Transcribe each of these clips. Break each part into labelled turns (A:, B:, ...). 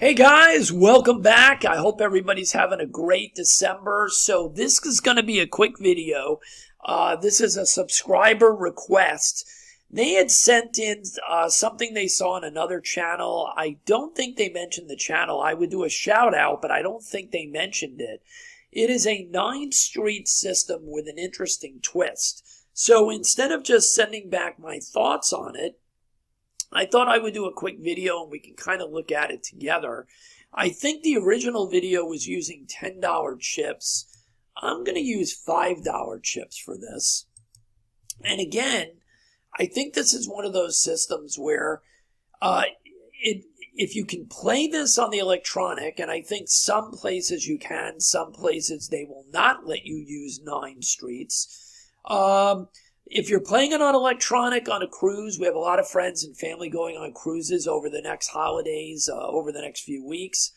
A: Hey guys, welcome back. I hope everybody's having a great December. So this is going to be a quick video. This is a subscriber request. They had sent in something they saw on another channel. I don't think they mentioned the channel. I would do a shout out, but I don't think they mentioned it. It is a 9-street system with an interesting twist. So instead of just sending back my thoughts on it, I thought I would do a quick video and we can kind of look at it together. I think the original video was using $10 chips. I'm going to use $5 chips for this. And again, I think this is one of those systems where if you can play this on the electronic, and I think some places you can, some places they will not let you use 9 streets. If you're playing it on electronic on a cruise, we have a lot of friends and family going on cruises over the next holidays, over the next few weeks.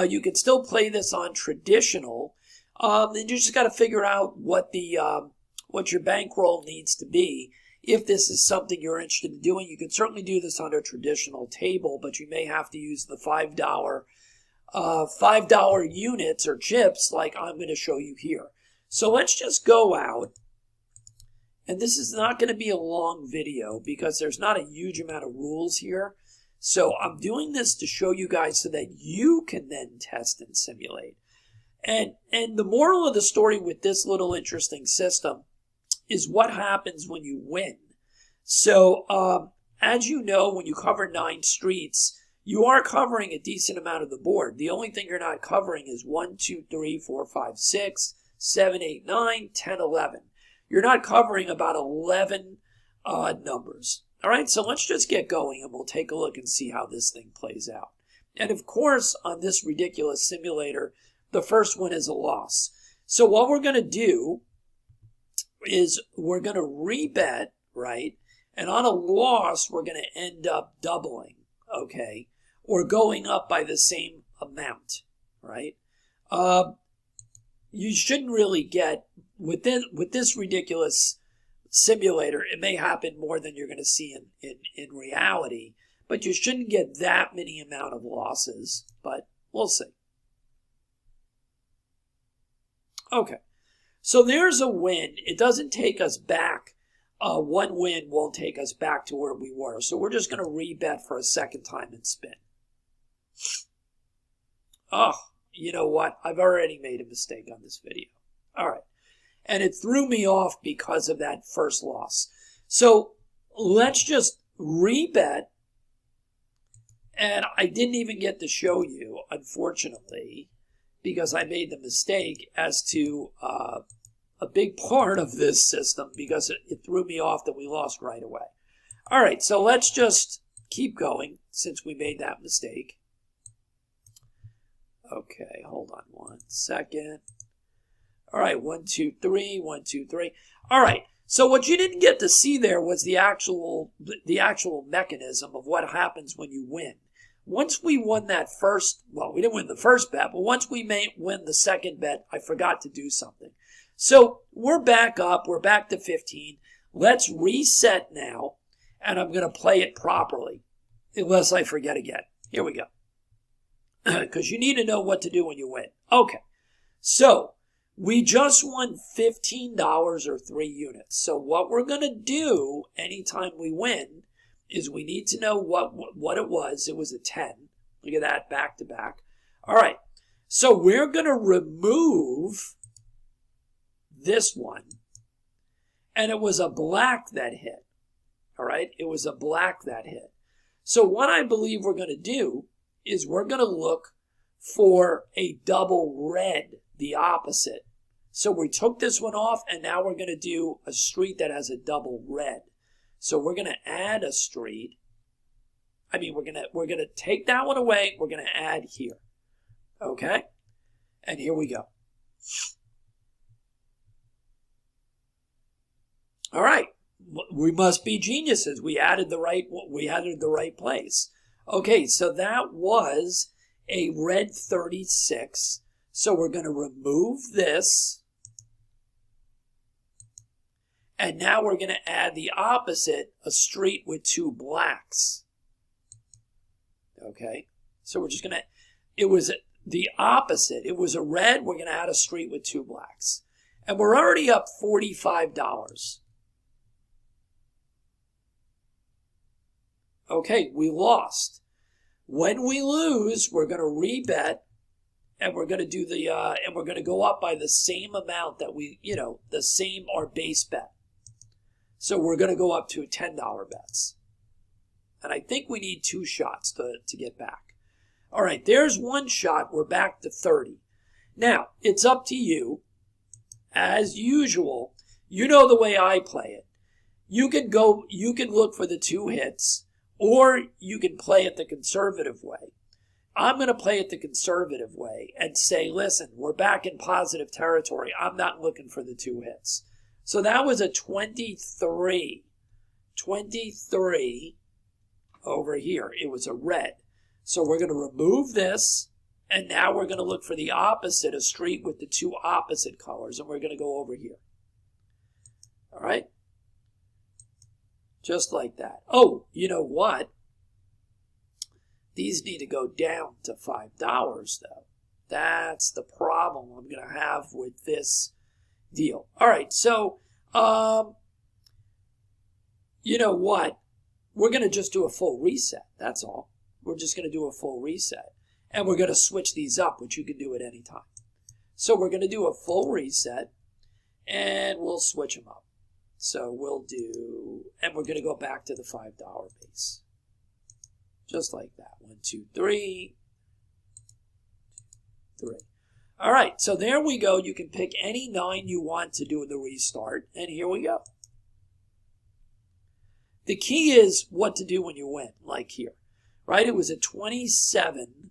A: You can still play this on traditional. And you just got to figure out what your bankroll needs to be. If this is something you're interested in doing, you can certainly do this on a traditional table, but you may have to use the $5 units or chips like I'm going to show you here. So let's just go out. And this is not going to be a long video because there's not a huge amount of rules here. So I'm doing this to show you guys so that you can then test and simulate. And the moral of the story with this little interesting system is what happens when you win. So as you know, when you cover 9 streets, you are covering a decent amount of the board. The only thing you're not covering is 1, 2, 3, 4, 5, 6, 7, 8, 9, 10, 11. You're not covering about 11 numbers. All right, so let's just get going and we'll take a look and see how this thing plays out. And of course, on this ridiculous simulator, the first one is a loss. So what we're going to do is we're going to rebet, right? And on a loss, we're going to end up doubling, okay? Or going up by the same amount, right? You shouldn't really get, with this ridiculous simulator, it may happen more than you're going to see in reality, but you shouldn't get that many amount of losses, but we'll see. Okay, so there's a win. It doesn't take us back. One win won't take us back to where we were, so we're just going to rebet for a second time and spin. Oh, you know what? I've already made a mistake on this video. All right. And it threw me off because of that first loss. So let's just rebet. And I didn't even get to show you, unfortunately, because I made the mistake as to a big part of this system because it threw me off that we lost right away. All right, so let's just keep going since we made that mistake. Okay, hold on one second. All right, 1, 2, 3, 1, 2, 3. All right, so what you didn't get to see there was the actual mechanism of what happens when you win. Once we won that first, well, we didn't win the first bet, but once we win the second bet, I forgot to do something. So we're back up. We're back to 15. Let's reset now, and I'm going to play it properly, unless I forget again. Here we go. Because you need to know what to do when you win. Okay, so we just won $15 or 3 units. So what we're going to do anytime we win is we need to know what it was. It was a 10. Look at that, back to back. All right, so we're going to remove this one. And it was a black that hit. All right, it was a black that hit. So what I believe we're going to do is we're going to look for a double red, the opposite. So we took this one off, and now we're going to do a street that has a double red. So we're going to add a street. I mean, we're going to take that one away. We're going to add here. Okay? And here we go. All right. We must be geniuses. We added the right place. Okay, so that was a red 36. So we're going to remove this. And now we're going to add the opposite, a street with 2 blacks. Okay, So we're just going to, it was the opposite. It was a red. We're going to add a street with 2 blacks. And we're already up $45. Okay, we lost. When we lose, we're going to rebet, and we're going to do the, and we're going to go up by the same amount that we, the same, our base bet. So we're going to go up to $10 bets. And I think we need 2 shots to get back. All right, there's 1 shot. We're back to 30. Now, it's up to you. As usual, you know the way I play it. You can look for the 2 hits, or you can play it the conservative way. I'm going to play it the conservative way and say, listen, we're back in positive territory. I'm not looking for the 2 hits. So that was a 23. 23 over here. It was a red. So we're going to remove this, and now we're going to look for the opposite, a street with the 2 opposite colors, and we're going to go over here. All right? Just like that. Oh, you know what? These need to go down to $5, though. That's the problem I'm going to have with this deal. All right, so, you know what? We're going to just do a full reset. That's all. We're just going to do a full reset. And we're going to switch these up, which you can do at any time. So we're going to do a full reset, and we'll switch them up. So we'll do, and we're going to go back to the $5 base. Just like that. 1, 2, 3. 3. All right, so there we go. You can pick any 9 you want to do the restart, and here we go. The key is what to do when you win, like here, right? It was a 27,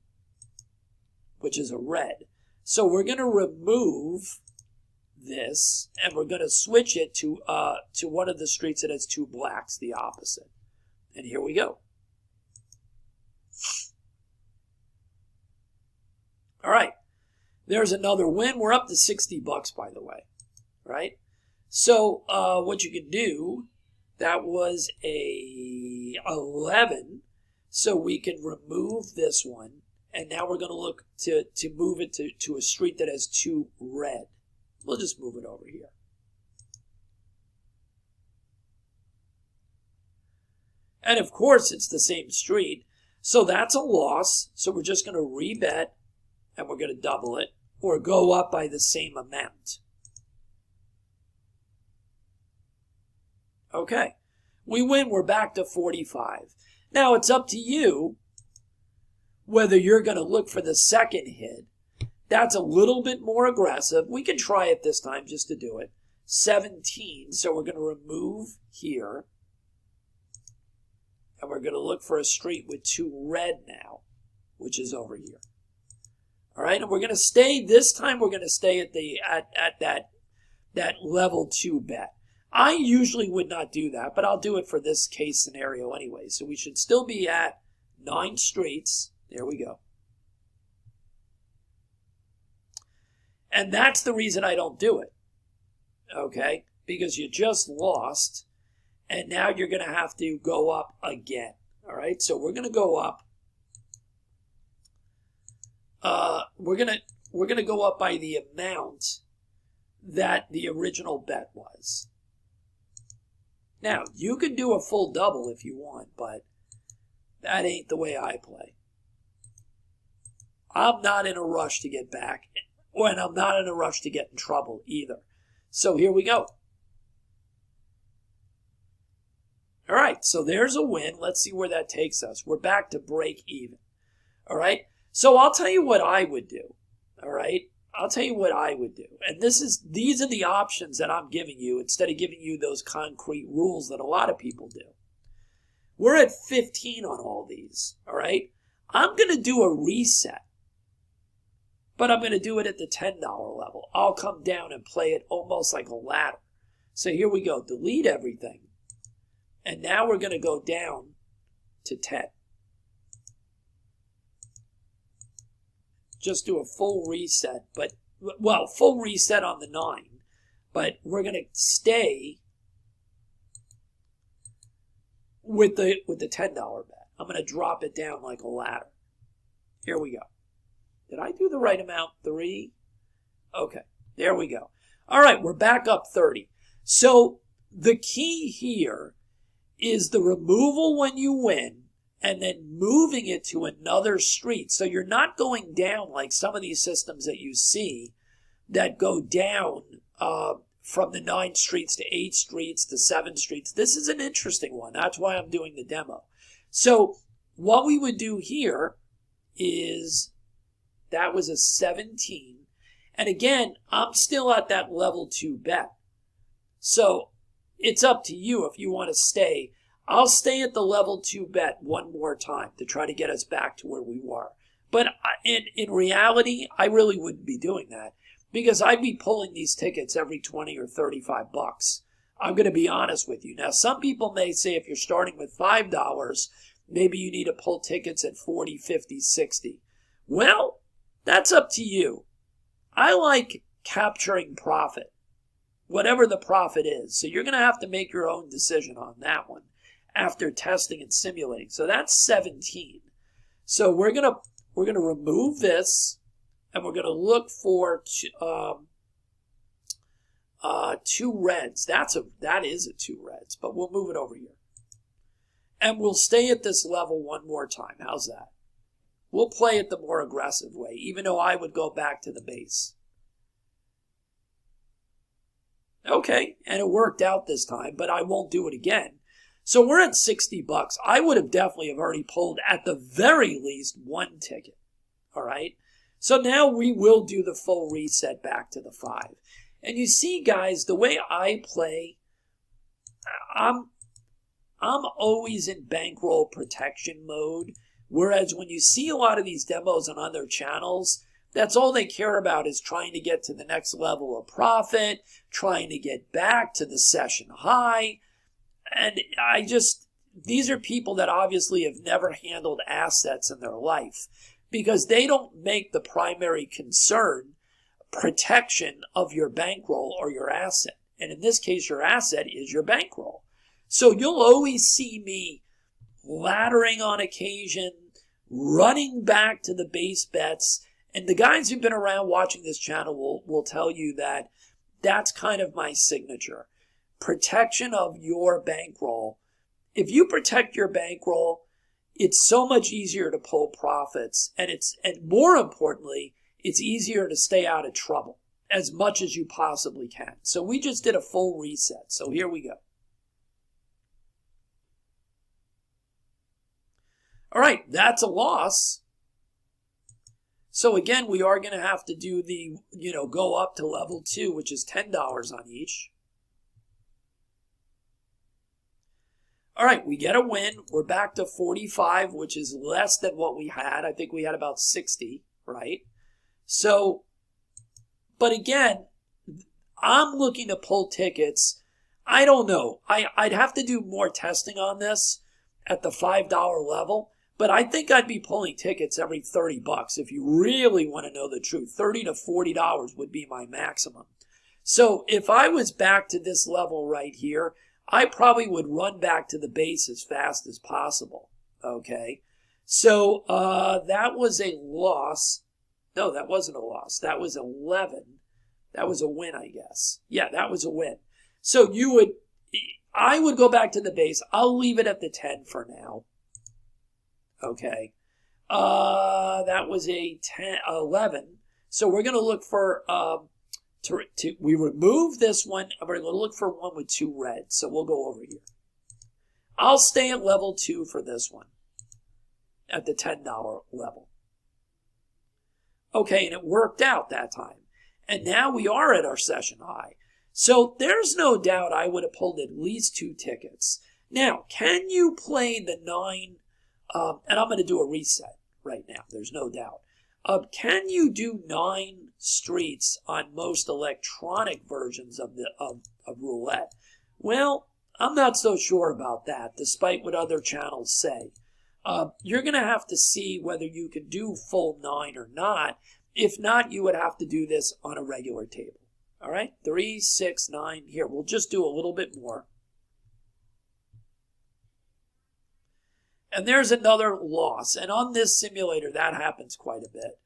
A: which is a red. So we're going to remove this, and we're going to switch it to one of the streets that has 2 blacks, the opposite. And here we go. All right. There's another win. We're up to $60, by the way, right? So what you can do, that was a 11. So we can remove this one, and now we're going to look to move it to a street that has 2 red. We'll just move it over here. And of course, it's the same street. So that's a loss. So we're just going to rebet, and we're going to double it, or go up by the same amount. Okay. We win. We're back to 45. Now it's up to you whether you're going to look for the second hit. That's a little bit more aggressive. We can try it this time just to do it. 17. So we're going to remove here. And we're going to look for a street with 2 red now, which is over here. All right, and we're going to stay, this time we're going to stay at that level 2 bet. I usually would not do that, but I'll do it for this case scenario anyway. So we should still be at 9 streets. There we go. And that's the reason I don't do it. Okay, because you just lost. And now you're going to have to go up again. All right, so we're going to go up. We're going to go up by the amount that the original bet was. Now, you can do a full double if you want, but that ain't the way I play. I'm not in a rush to get back, and I'm not in a rush to get in trouble either. So here we go. All right, so there's a win. Let's see where that takes us. We're back to break even. All right, so I'll tell you what I would do. All right, I'll tell you what I would do. And these are the options that I'm giving you instead of giving you those concrete rules that a lot of people do. We're at 15 on all these. All right, I'm going to do a reset, but I'm going to do it at the $10 level. I'll come down and play it almost like a ladder. So here we go. Delete everything. And now we're going to go down to 10. Just do a full reset, full reset on the 9. But we're going to stay with the $10 bet. I'm going to drop it down like a ladder. Here we go. Did I do the right amount? 3? Okay, there we go. All right, we're back up 30. So the key here is the removal when you win and then moving it to another street. So you're not going down like some of these systems that you see that go down from the 9 streets to 8 streets to 7 streets. This is an interesting one. That's why I'm doing the demo. So what we would do here is that was a 17. And again, I'm still at that level 2 bet. So it's up to you if you want to stay. I'll stay at the level 2 bet one more time to try to get us back to where we were. But in reality, I really wouldn't be doing that because I'd be pulling these tickets every 20 or 35 bucks. I'm going to be honest with you. Now, some people may say if you're starting with $5, maybe you need to pull tickets at 40, 50, 60. Well, that's up to you. I like capturing profit, whatever the profit is. So you're going to have to make your own decision on that one after testing and simulating. So that's 17. So we're going to remove this and we're going to look for 2 reds. That is a 2 reds, but we'll move it over here. And we'll stay at this level one more time. How's that? We'll play it the more aggressive way, even though I would go back to the base. Okay, and it worked out this time, but I won't do it again. So we're at 60 bucks. I would have definitely have already pulled at the very least 1 ticket. All right. So now we will do the full reset back to the 5. And you see, guys, the way I play, I'm always in bankroll protection mode. Whereas when you see a lot of these demos on other channels, that's all they care about is trying to get to the next level of profit, trying to get back to the session high. And these are people that obviously have never handled assets in their life because they don't make the primary concern protection of your bankroll or your asset. And in this case, your asset is your bankroll. So you'll always see me laddering on occasion, running back to the base bets. And the guys who've been around watching this channel will tell you that that's kind of my signature. Protection of your bankroll. If you protect your bankroll, it's so much easier to pull profits. And more importantly, it's easier to stay out of trouble as much as you possibly can. So we just did a full reset. So here we go. All right, that's a loss. So again, we are going to have to do the, go up to level 2, which is $10 on each. All right, we get a win. We're back to 45, which is less than what we had. I think we had about 60, right? So, but again, I'm looking to pull tickets. I don't know. I'd have to do more testing on this at the $5 level. But I think I'd be pulling tickets every 30 bucks if you really want to know the truth. $30 to $40 would be my maximum. So if I was back to this level right here, I probably would run back to the base as fast as possible. Okay. So that was a loss. No, that wasn't a loss. That was 11. That was a win, I guess. Yeah, that was a win. So I would go back to the base. I'll leave it at the 10 for now. Okay, that was a 11. So we're going to look for, we remove this one, and we're going to look for one with 2 reds. So we'll go over here. I'll stay at level 2 for this one, at the $10 level. Okay, and it worked out that time. And now we are at our session high. So there's no doubt I would have pulled at least 2 tickets. Now, can you play the 9... and I'm going to do a reset right now. There's no doubt. Can you do 9 streets on most electronic versions of Roulette? Well, I'm not so sure about that, despite what other channels say. You're going to have to see whether you can do full 9 or not. If not, you would have to do this on a regular table. All right, 3, 6, 9. Here, we'll just do a little bit more. And there's another loss. And on this simulator, that happens quite a bit.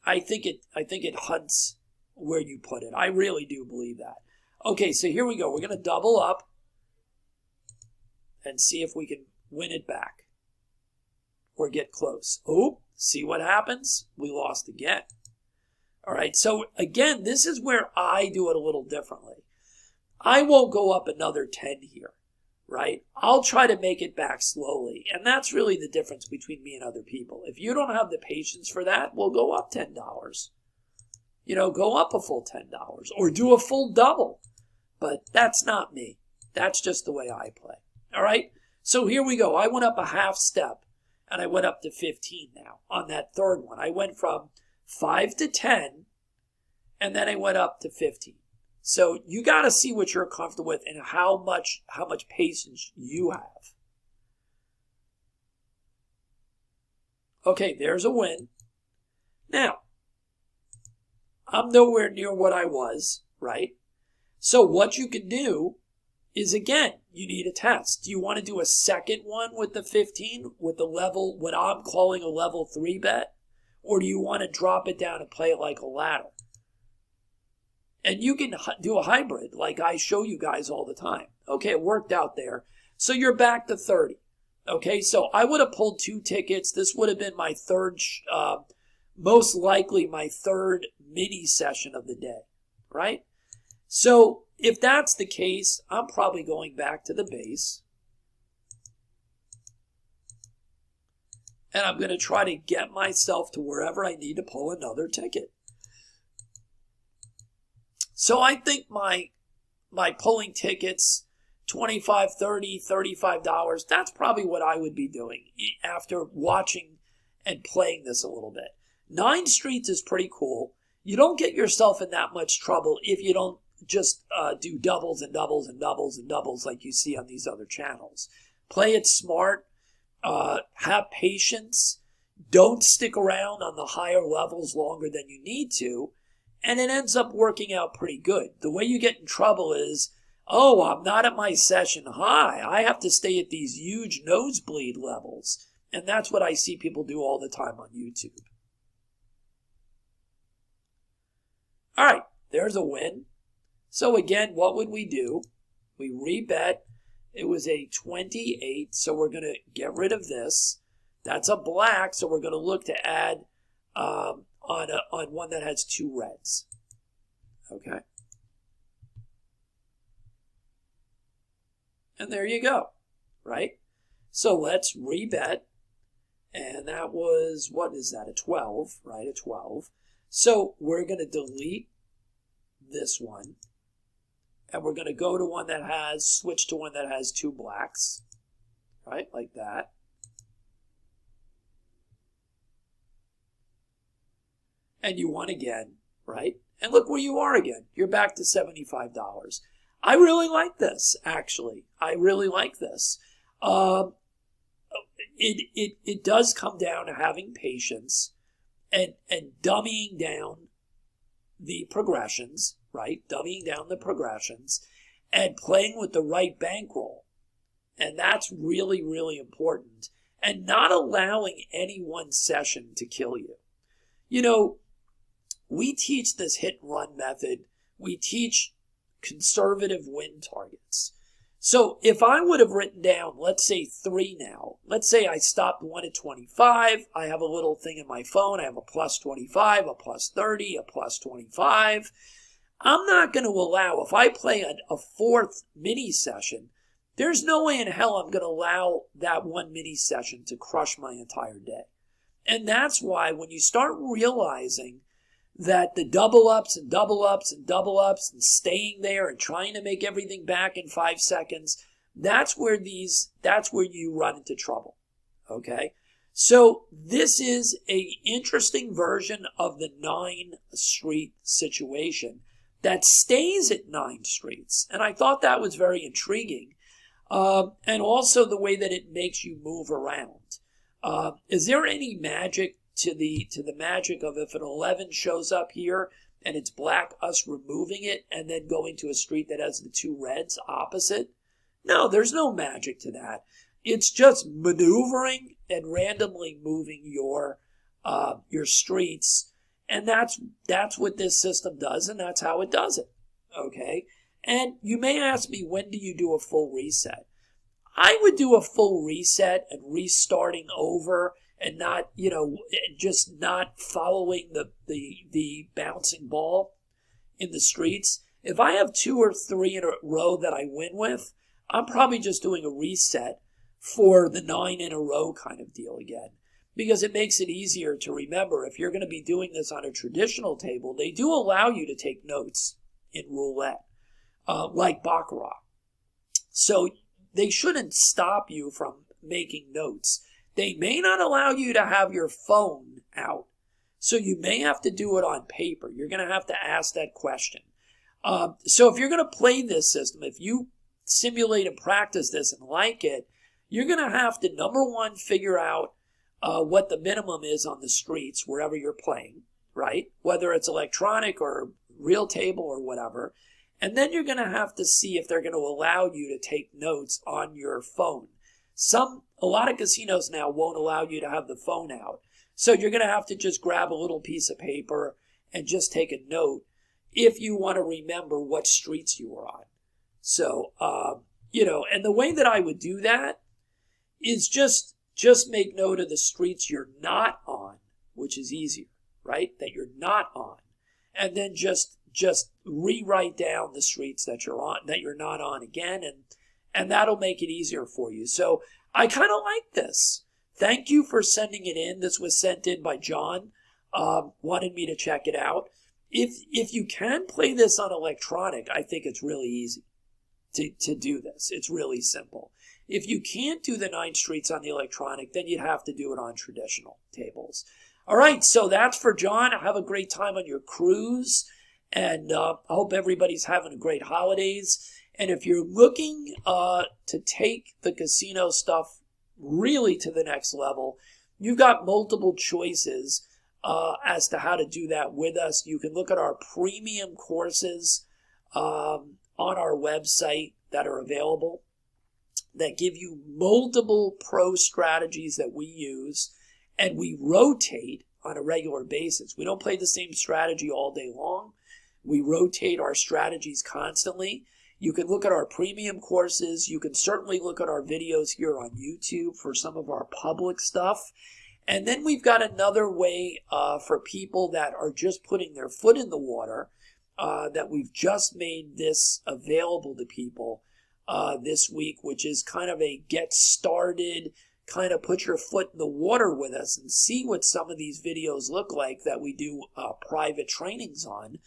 A: I think it hunts where you put it. I really do believe that. Okay, so here we go. We're going to double up and see if we can win it back or get close. Oh, see what happens? We lost again. All right, so again, this is where I do it a little differently. I won't go up another 10 here, right? I'll try to make it back slowly, and that's really the difference between me and other people. If you don't have the patience for that, we'll go up $10. Go up a full $10 or do a full double. But that's not me. That's just the way I play. All right? So here we go. I went up a half step, and I went up to 15 now on that third one. I went from 5 to 10, and then I went up to 15. So you got to see what you're comfortable with and how much patience you have. Okay, there's a win. Now, I'm nowhere near what I was, right? So what you can do is, again, you need a test. Do you want to do a second one with the 15 with the level, what I'm calling a level 3 bet? Or do you want to drop it down and play it like a ladder? And you can do a hybrid like I show you guys all the time. Okay, it worked out there. So you're back to 30. Okay, so I would have pulled 2 tickets. This would have been my third, most likely my third mini session of the day, right? So if that's the case, I'm probably going back to the base. And I'm going to try to get myself to wherever I need to pull another ticket. So I think my pulling tickets, $25, $30, $35, that's probably what I would be doing after watching and playing this a little bit. 9 streets is pretty cool. You don't get yourself in that much trouble if you don't just do doubles and doubles and doubles and doubles like you see on these other channels. Play it smart. Have patience. Don't stick around on the higher levels longer than you need to. And it ends up working out pretty good. The way you get in trouble is, oh, I'm not at my session high. I have to stay at these huge nosebleed levels. And that's what I see people do all the time on YouTube. All right, there's a win. So again, what would we do? We rebet. It was a 28, so we're going to get rid of this. That's a black, so we're going to look to add on one that has 2 reds. Okay. And there you go, right? So let's rebet. And that was, what is that, a 12, right? A 12. So we're going to delete this one. And we're going to go to switch to one that has 2 blacks, right? Like that. And you won again, right? And look where you are again. You're back to $75. I really like this, actually. I really like this. It does come down to having patience and dummying down the progressions, right? Dummying down the progressions and playing with the right bankroll. And that's really, really important. And not allowing any one session to kill you. You know, we teach this hit and run method. We teach conservative win targets. So if I would have written down, let's say 3 now, let's say I stopped one at 25. I have a little thing in my phone. I have a plus 25, a plus 30, a plus 25. I'm not going to allow, if I play a 4th mini session, there's no way in hell I'm going to allow that one mini session to crush my entire day. And that's why when you start realizing that the double ups and double ups and double ups and staying there and trying to make everything back in 5 seconds, that's where you run into trouble. Okay? So this is an interesting version of the 9 street situation that stays at 9 streets. And I thought that was very intriguing. And also the way that it makes you move around. Is there any magic to the magic of if an 11 shows up here and it's black, us removing it and then going to a street that has the 2 reds opposite? No, there's no magic to that. It's just maneuvering and randomly moving your streets, and that's what this system does, and that's how it does it. Okay, and you may ask me, when do you do a full reset? I would do a full reset and restarting over, and not, just not following the bouncing ball in the streets. If I have 2 or 3 in a row that I win with, I'm probably just doing a reset for the 9 in a row kind of deal again, because it makes it easier to remember. If you're going to be doing this on a traditional table, they do allow you to take notes in roulette, like baccarat. So they shouldn't stop you from making notes. They may not allow you to have your phone out, so you may have to do it on paper. You're going to have to ask that question. So if you're going to play this system, if you simulate and practice this and like it, you're going to have to, number one, figure out what the minimum is on the streets wherever you're playing, right? Whether it's electronic or real table or whatever. And then you're going to have to see if they're going to allow you to take notes on your phone. A lot of casinos now won't allow you to have the phone out. So you're going to have to just grab a little piece of paper and just take a note if you want to remember what streets you were on. So, and the way that I would do that is just make note of the streets you're not on, which is easier, right? That you're not on. And then just rewrite down the streets that you're on, that you're not on again, and that'll make it easier for you. So I kind of like this. Thank you for sending it in. This was sent in by John. Wanted me to check it out. If you can play this on electronic, I think it's really easy to do this. It's really simple. If you can't do the 9 streets on the electronic, then you'd have to do it on traditional tables. All right, so that's for John. Have a great time on your cruise, and I hope everybody's having a great holidays. And if you're looking to take the casino stuff really to the next level, you've got multiple choices as to how to do that with us. You can look at our premium courses on our website that are available, that give you multiple pro strategies that we use, and we rotate on a regular basis. We don't play the same strategy all day long. We rotate our strategies constantly. You can look at our premium courses. You can certainly look at our videos here on YouTube for some of our public stuff. And then we've got another way for people that are just putting their foot in the water, that we've just made this available to people this week, which is kind of a get started, kind of put your foot in the water with us and see what some of these videos look like that we do private trainings on,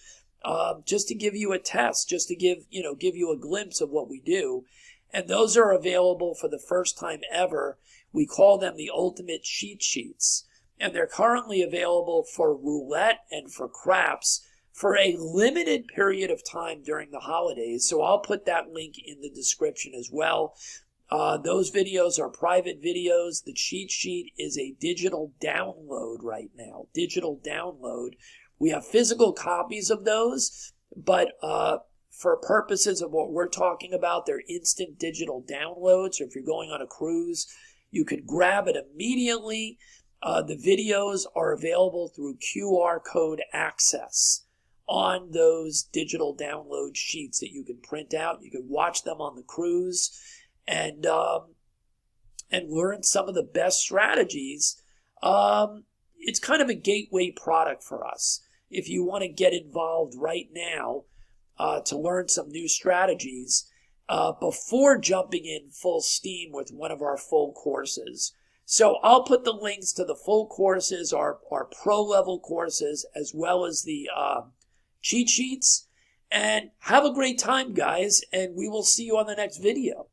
A: just to give you a test, just to give you a glimpse of what we do. And those are available for the first time ever. We call them the Ultimate Cheat Sheets, and they're currently available for roulette and for craps for a limited period of time during the holidays. So I'll put that link in the description as well. Those videos are private videos. The cheat sheet is a digital download right now. Digital download. We have physical copies of those, but for purposes of what we're talking about, they're instant digital downloads. So if you're going on a cruise, you can grab it immediately. The videos are available through QR code access on those digital download sheets that you can print out. You can watch them on the cruise and learn some of the best strategies. It's kind of a gateway product for us. If you want to get involved right now to learn some new strategies before jumping in full steam with one of our full courses. So I'll put the links to the full courses, our pro level courses, as well as the cheat sheets. And have a great time, guys, and we will see you on the next video.